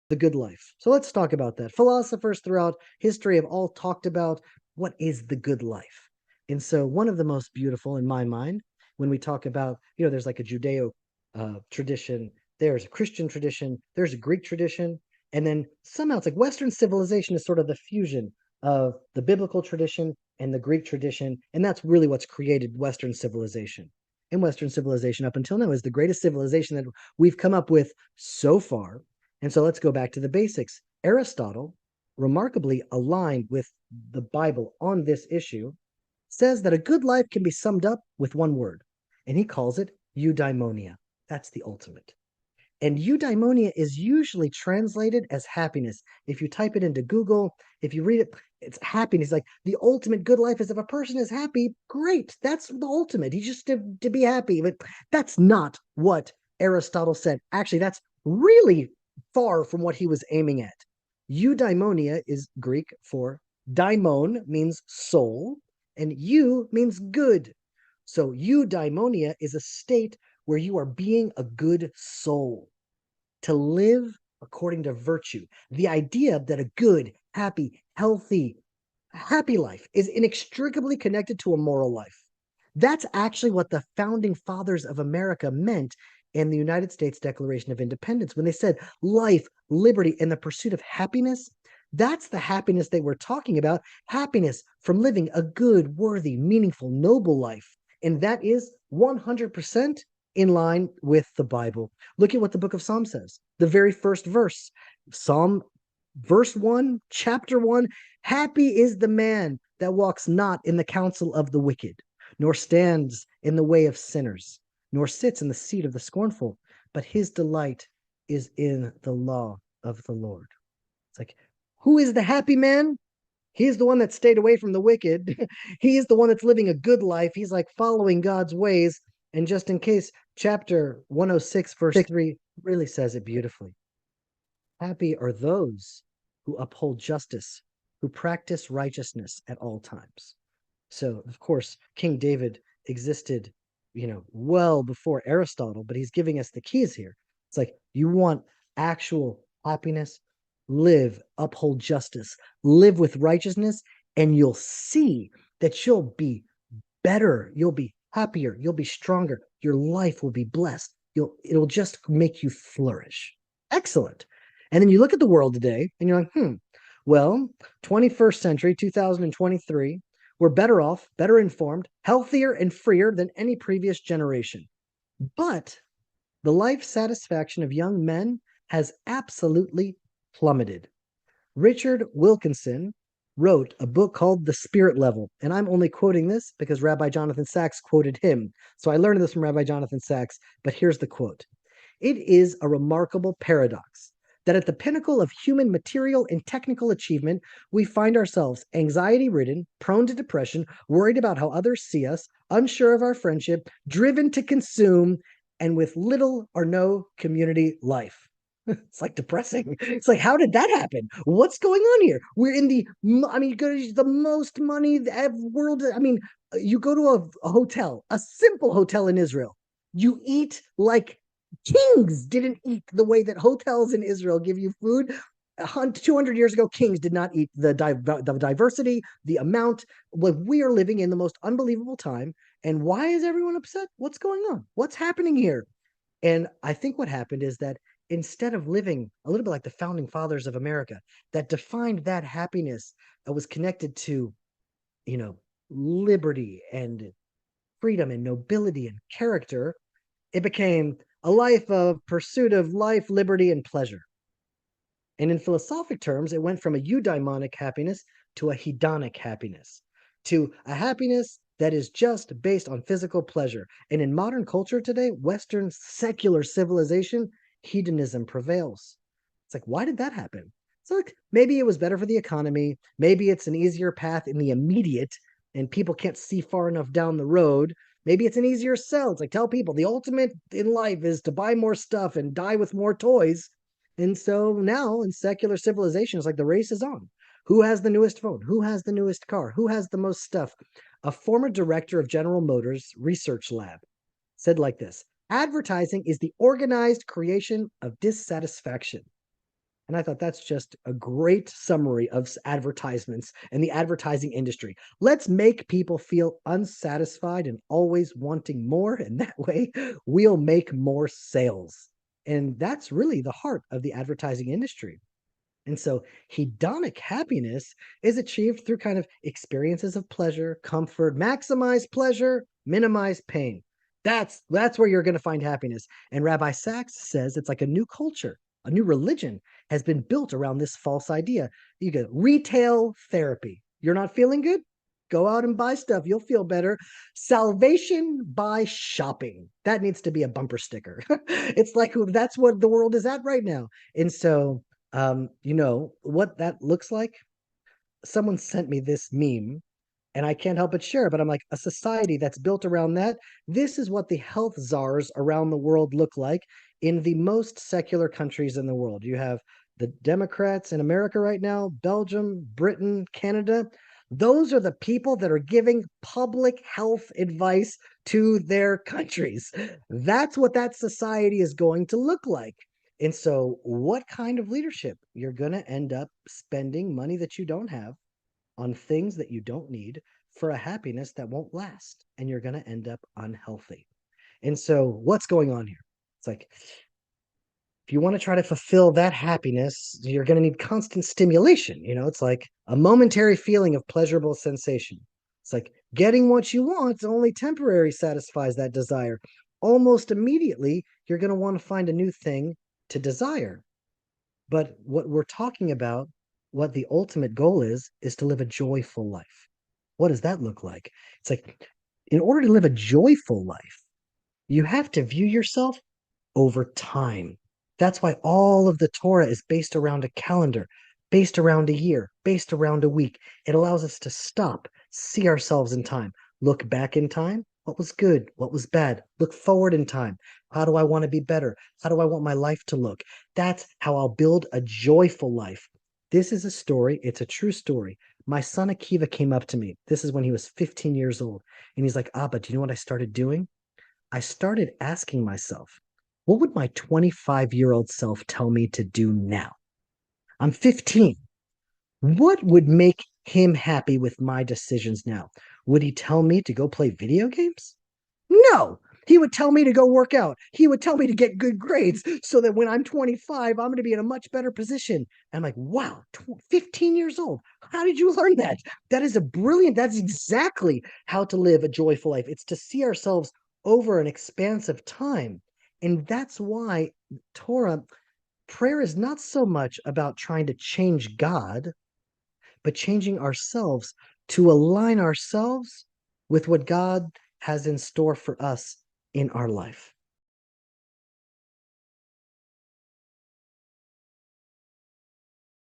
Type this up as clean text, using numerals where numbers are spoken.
the good life. So let's talk about that. Philosophers throughout history have all talked about what is the good life. And so one of the most beautiful in my mind, when we talk about, there's like a Judeo tradition, there's a Christian tradition, there's a Greek tradition, and then somehow it's like Western civilization is sort of the fusion of the biblical tradition and the Greek tradition, and that's really what's created Western civilization. And Western civilization up until now is the greatest civilization that we've come up with so far. And so let's go back to the basics. Aristotle, remarkably aligned with the Bible on this issue, says that a good life can be summed up with one word, and he calls it eudaimonia. That's the ultimate. And eudaimonia is usually translated as happiness. If you type it into Google, if you read it, it's happiness. Like the ultimate good life is if a person is happy, great. That's the ultimate. He's just to be happy. But that's not what Aristotle said. Actually, that's really far from what he was aiming at. Eudaimonia is Greek for daimon, means soul, and eu means good. So eudaimonia is a state where you are being a good soul, to live according to virtue. The idea that a good, happy, happy life is inextricably connected to a moral life. That's actually what the founding fathers of America meant in the United States Declaration of Independence when they said life, liberty, and the pursuit of happiness. That's the happiness they were talking about. Happiness from living a good, worthy, meaningful, noble life. And that is 100% in line with the Bible. Look at what the book of Psalms says. The very first verse, Psalm verse 1, chapter 1, happy is the man that walks not in the counsel of the wicked, nor stands in the way of sinners, nor sits in the seat of the scornful, but his delight is in the law of the Lord. It's like, who is the happy man? He's the one that stayed away from the wicked. He's the one that's living a good life. He's like following God's ways. And just in case, chapter 106, verse 3 really says it beautifully. Happy are those who uphold justice, who practice righteousness at all times. So, of course, King David existed, well before Aristotle, but he's giving us the keys here. It's like, you want actual happiness, live, uphold justice, live with righteousness, and you'll see that you'll be better, you'll be happier, you'll be stronger, your life will be blessed. It'll just make you flourish. Excellent. And then you look at the world today and you're like, well, 21st century, 2023, we're better off, better informed, healthier, and freer than any previous generation. But the life satisfaction of young men has absolutely plummeted. Richard Wilkinson wrote a book called The Spirit Level, and I'm only quoting this because Rabbi Jonathan Sacks quoted him. So I learned this from Rabbi Jonathan Sacks, but here's the quote. It is a remarkable paradox that at the pinnacle of human material and technical achievement, we find ourselves anxiety-ridden, prone to depression, worried about how others see us, unsure of our friendship, driven to consume, and with little or no community life. It's like depressing. It's like, how did that happen? What's going on here? We're in you go to the most money world. You go to a hotel, a simple hotel in Israel. You eat like kings didn't eat the way that hotels in Israel give you food. 200 years ago, kings did not eat the diversity, the amount. Like, we are living in the most unbelievable time. And why is everyone upset? What's going on? What's happening here? And I think what happened is that instead of living a little bit like the founding fathers of America that defined that happiness that was connected to, liberty and freedom and nobility and character, it became a life of pursuit of life, liberty, and pleasure. And in philosophic terms, it went from a eudaimonic happiness to a hedonic happiness, to a happiness that is just based on physical pleasure. And in modern culture today, Western secular civilization, hedonism prevails. It's like, why did that happen? It's like, maybe it was better for the economy. Maybe it's an easier path in the immediate and people can't see far enough down the road. Maybe it's an easier sell. It's like, tell people the ultimate in life is to buy more stuff and die with more toys. And so now in secular civilization, it's like the race is on. Who has the newest phone? Who has the newest car? Who has the most stuff? A former director of General Motors Research Lab said like this: advertising is the organized creation of dissatisfaction. And I thought that's just a great summary of advertisements and the advertising industry. Let's make people feel unsatisfied and always wanting more. And that way we'll make more sales. And that's really the heart of the advertising industry. And so hedonic happiness is achieved through kind of experiences of pleasure, comfort, maximize pleasure, minimize pain. That's where you're going to find happiness. And Rabbi Sachs says it's like a new culture, a new religion has been built around this false idea. You get retail therapy. You're not feeling good? Go out and buy stuff. You'll feel better. Salvation by shopping. That needs to be a bumper sticker. It's like that's what the world is at right now. And so you know what that looks like? Someone sent me this meme and I can't help but share, but I'm like, a society that's built around that. This is what the health czars around the world look like in the most secular countries in the world. You have the Democrats in America right now, Belgium, Britain, Canada. Those are the people that are giving public health advice to their countries. That's what that society is going to look like. And so, what kind of leadership? You're going to end up spending money that you don't have on things that you don't need for a happiness that won't last. And you're going to end up unhealthy. And so, what's going on here? It's like, if you want to try to fulfill that happiness, you're going to need constant stimulation. You know, it's like a momentary feeling of pleasurable sensation. It's like getting what you want only temporarily satisfies that desire. Almost immediately, you're going to want to find a new thing to desire. But what we're talking about, what the ultimate goal is to live a joyful life. What does that look like? It's like, in order to live a joyful life, you have to view yourself over time. That's why all of the Torah is based around a calendar, based around a year, based around a week. It allows us to stop, see ourselves in time, look back in time. What was good? What was bad? Look forward in time. How do I want to be better? How do I want my life to look? That's how I'll build a joyful life. This is a story. It's a true story. My son Akiva came up to me. This is when he was 15 years old. And he's like, Abba, do you know what I started doing? I started asking myself, what would my 25-year-old self tell me to do now? I'm 15. What would make him happy with my decisions now? Would he tell me to go play video games? No. He would tell me to go work out. He would tell me to get good grades so that when I'm 25, I'm going to be in a much better position. And I'm like, wow, 15 years old. How did you learn that? That is that's exactly how to live a joyful life. It's to see ourselves over an expanse of time. And that's why Torah, prayer is not so much about trying to change God, but changing ourselves to align ourselves with what God has in store for us in our life.